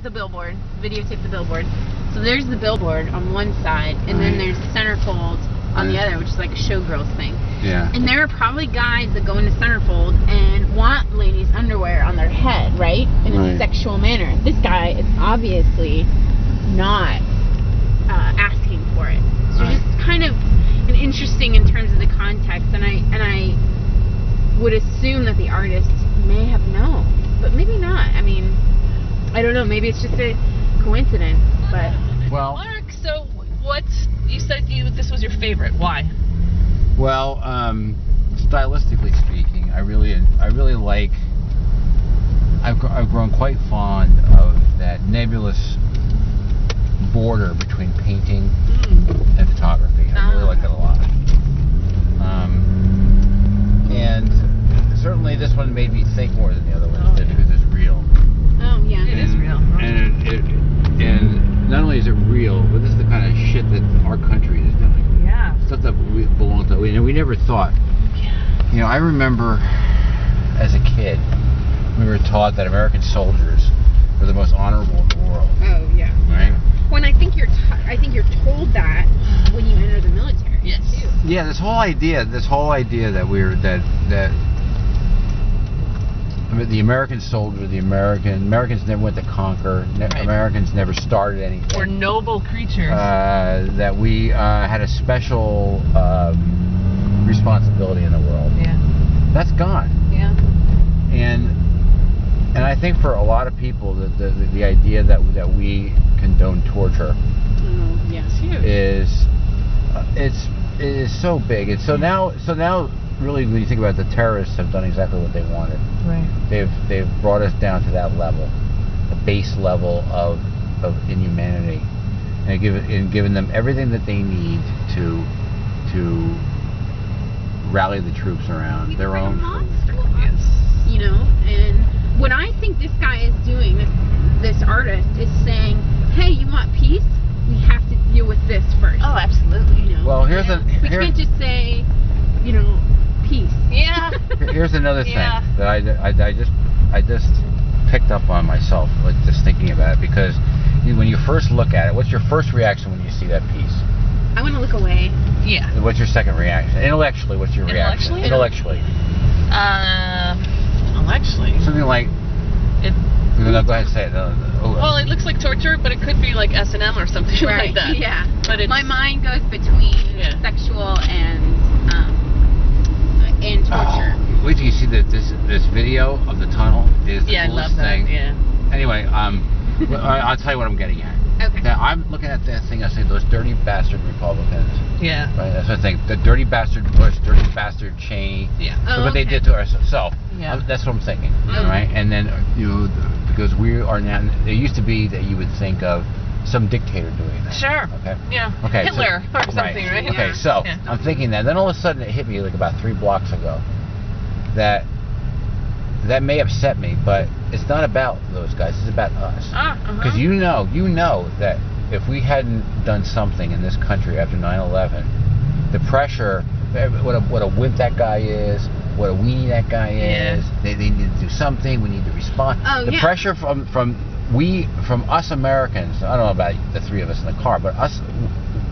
the billboard, videotape the billboard. So there's the billboard on one side, and then there's centerfold on the other, which is like a showgirls thing. Yeah. And there are probably guys that go into centerfold and want ladies' underwear on their head, right? In a sexual manner. This guy is obviously not asking for it. So just kind of an interesting in terms of the context, and I would assume that the artist may have known, but maybe not. I mean, I don't know. Maybe it's just a coincidence, but. Well, Mark, so you said this was your favorite. Why? Well, stylistically speaking, I really like. I've grown quite fond of that nebulous border between painting and photography. I really like that a lot. And certainly this one made me think more than the other ones did because it's real. Oh yeah, it is real. And not only is it real, but this is the kind of shit that our country is doing. Yeah. Stuff that we belong to. We never thought. Yeah. You know, I remember as a kid, we were taught that American soldiers were the most honorable in the world. Oh yeah. Right. When I think you're told that when you enter the military. Yes. Too. Yeah, this whole idea that the American soldier, Americans never went to conquer. Americans never started anything. We're noble creatures. That we had a special responsibility in the world. Yeah. That's gone. Yeah. And I think for a lot of people, the idea that we condone torture is so big. And so now really when you think about it, the terrorists have done exactly what they wanted. Right. They've brought us down to that level, the base level of inhumanity, and given them everything that they need to rally the troops around their own monster. Yes. You know, and what I think this guy is doing, this artist is saying, hey, you want peace? We have to deal with this first. Oh, absolutely. You know? Well, we can't just say, you know, peace. Yeah. Here's another thing that I just picked up on myself, like just thinking about it, because when you first look at it, what's your first reaction when you see that piece? I want to look away. Yeah. What's your second reaction? Intellectually, what's your reaction? Intellectually. Actually. Something like. No, go ahead and say it. Well, it looks like torture, but it could be like S&M or something like that. Yeah. But my mind goes between sexual and torture. Wait till you see that this video of the tunnel is the coolest thing. Yeah. Anyway, I'll tell you what I'm getting at. Okay. Now, I'm looking at that thing. I say those dirty bastard Republicans. Yeah. Right. That's what I think. The dirty bastard Bush, dirty bastard Cheney. Yeah. Look what they did to us. So that's what I'm thinking. Mm-hmm. Right. And then because we are now. It used to be that you would think of some dictator doing that. Sure. Okay. Yeah. Okay. Hitler or something, right? Okay. So I'm thinking that. Then all of a sudden it hit me like about 3 blocks ago that may upset me, but it's not about those guys. It's about us. Because you know that if we hadn't done something in this country after 9/11, the pressure, what a wimp that guy is, what a weenie that guy is. They need to do something. We need to respond. The pressure from us Americans. I don't know about the 3 of us in the car, but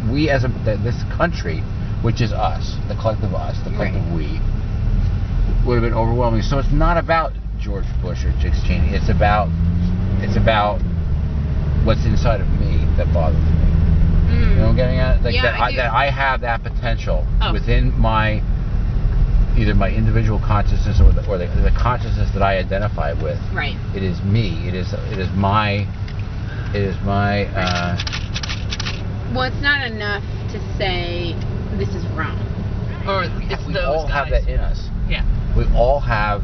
we as this country, which is us, the collective us, the collective we, would have been overwhelming. So it's not about George Bush or Dick Cheney. It's about what's inside of me that bothers me. You know what I'm getting at? Like that I have that potential within either my individual consciousness or the consciousness that I identify with. Right. It is me. It is my. Well, it's not enough to say this is wrong. Or it's we those all guys. have that in us. Yeah. We all have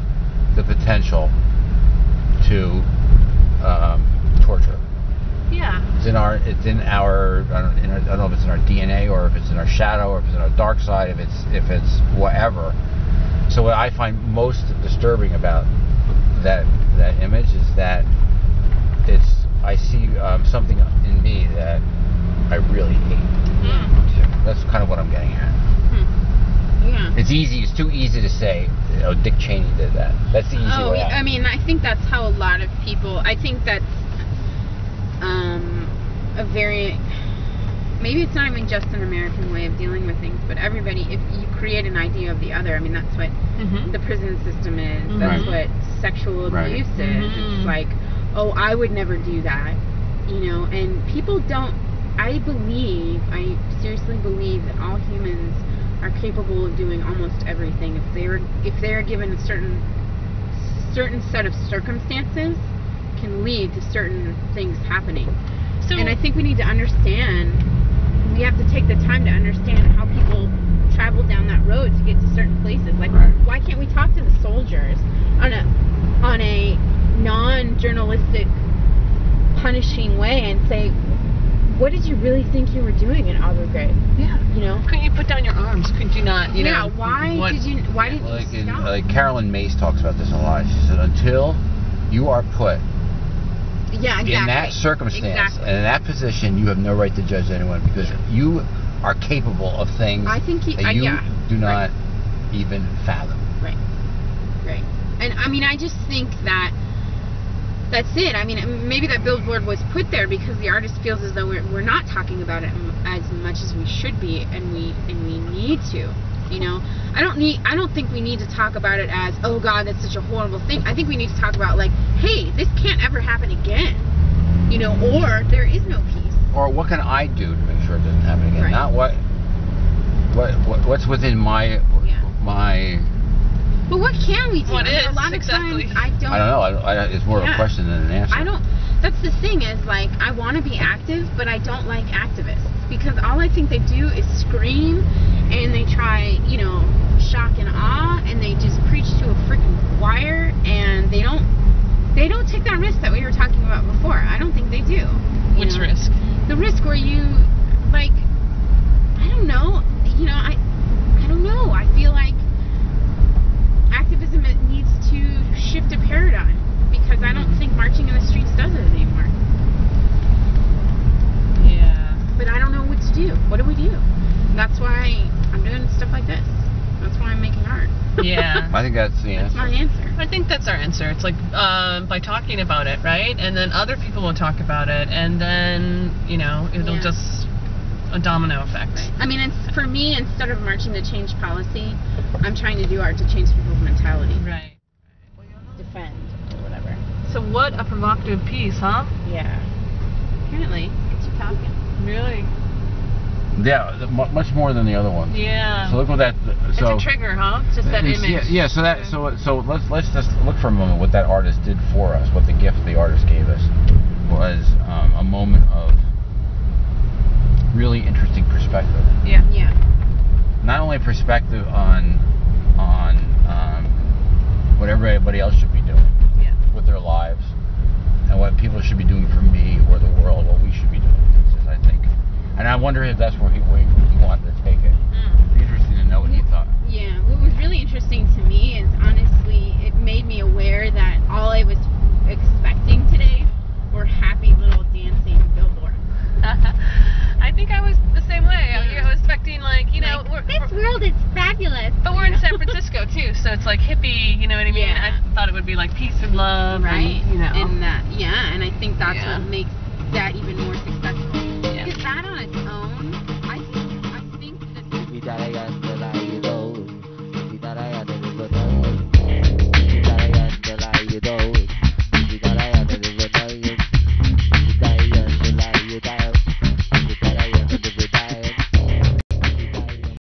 the potential to torture. Yeah. It's in our. I don't know if it's in our DNA or if it's in our shadow or if it's in our dark side. If it's whatever. So what I find most disturbing about that image is that I see something in me that I really hate. That's kind of what I'm getting at. Yeah. It's too easy to say, Dick Cheney did that. That's the easy way out. I mean, I think that's how a lot of people, I think that's a very, maybe it's not even just an American way of dealing with things, but everybody, if you create an idea of the other, I mean, that's what the prison system is. That's what sexual abuse is. It's like, oh, I would never do that, you know, and people don't, I seriously believe that all humans are capable of doing almost everything if they are given a certain set of circumstances, can lead to certain things happening. So, and I think we need to understand, we have to take the time to understand how people travel down that road to get to certain places. Like, why can't we talk to the soldiers on a non-journalistic, punishing way and say, what did you really think you were doing in Abu Ghraib? Yeah. You know? Couldn't you put down your arms? Couldn't you not, you know? Why did you stop? Like Carolyn Mace talks about this a lot. She said, until you are put in that circumstance and in that position, you have no right to judge anyone, because you are capable of things that you do not even fathom. Right. And I mean, I just think that's it. I mean, maybe that billboard was put there because the artist feels as though we're not talking about it as much as we should be, and we need to. You know, I don't think we need to talk about it as, oh God, that's such a horrible thing. I think we need to talk about, like, hey, this can't ever happen again. You know, or there is no peace. Or what can I do to make sure it doesn't happen again? Not what's within my. But what can we do? What is, a lot of times I don't know. It's more of a question than an answer. That's the thing is, like, I want to be active, but I don't like activists, because all I think they do is scream, and they try, you know, shock and awe, and they just preach to a freaking choir, and they don't take that risk that we were talking about before. I don't think they do. Which risk? The risk where you, like, I don't know, you know, I don't know. I feel like activism needs to shift a paradigm, because I don't think marching in the streets does it anymore. Yeah. But I don't know what to do. What do we do? That's why I'm doing stuff like this. That's why I'm making art. Yeah. I think that's the answer. That's my answer. I think that's our answer. It's like by talking about it, right? And then other people will talk about it, and then, you know, it'll just a domino effect. Right. I mean, for me, instead of marching to change policy, I'm trying to do art to change people's mentality. Right. Defend or whatever. So what a provocative piece, huh? Yeah. Apparently, gets you talking. Really? Yeah, much more than the other one. Yeah. So look what that. It's a trigger, huh? It's just that image. Yeah. So let's just look for a moment what that artist did for us. What the gift the artist gave us was a moment of really interesting perspective. Yeah. Yeah. Not only perspective on what everybody else should be doing with their lives, and what people should be doing for me or the world, what we should be doing. I think, and I wonder if that's where he wanted to take it. It'd be interesting to know what he thought. Yeah. What was really interesting to me is, honestly, it made me aware that all I was expecting today were happy little dancing billboards. I think I was the same way. I was expecting, like, you know, this world is fabulous. But we're in San Francisco too, so it's like hippie, you know what I mean? Yeah. I thought it would be like peace and love, right? And, you know, and that, and I think that's what makes that even more successful. Because that on its own, I think that.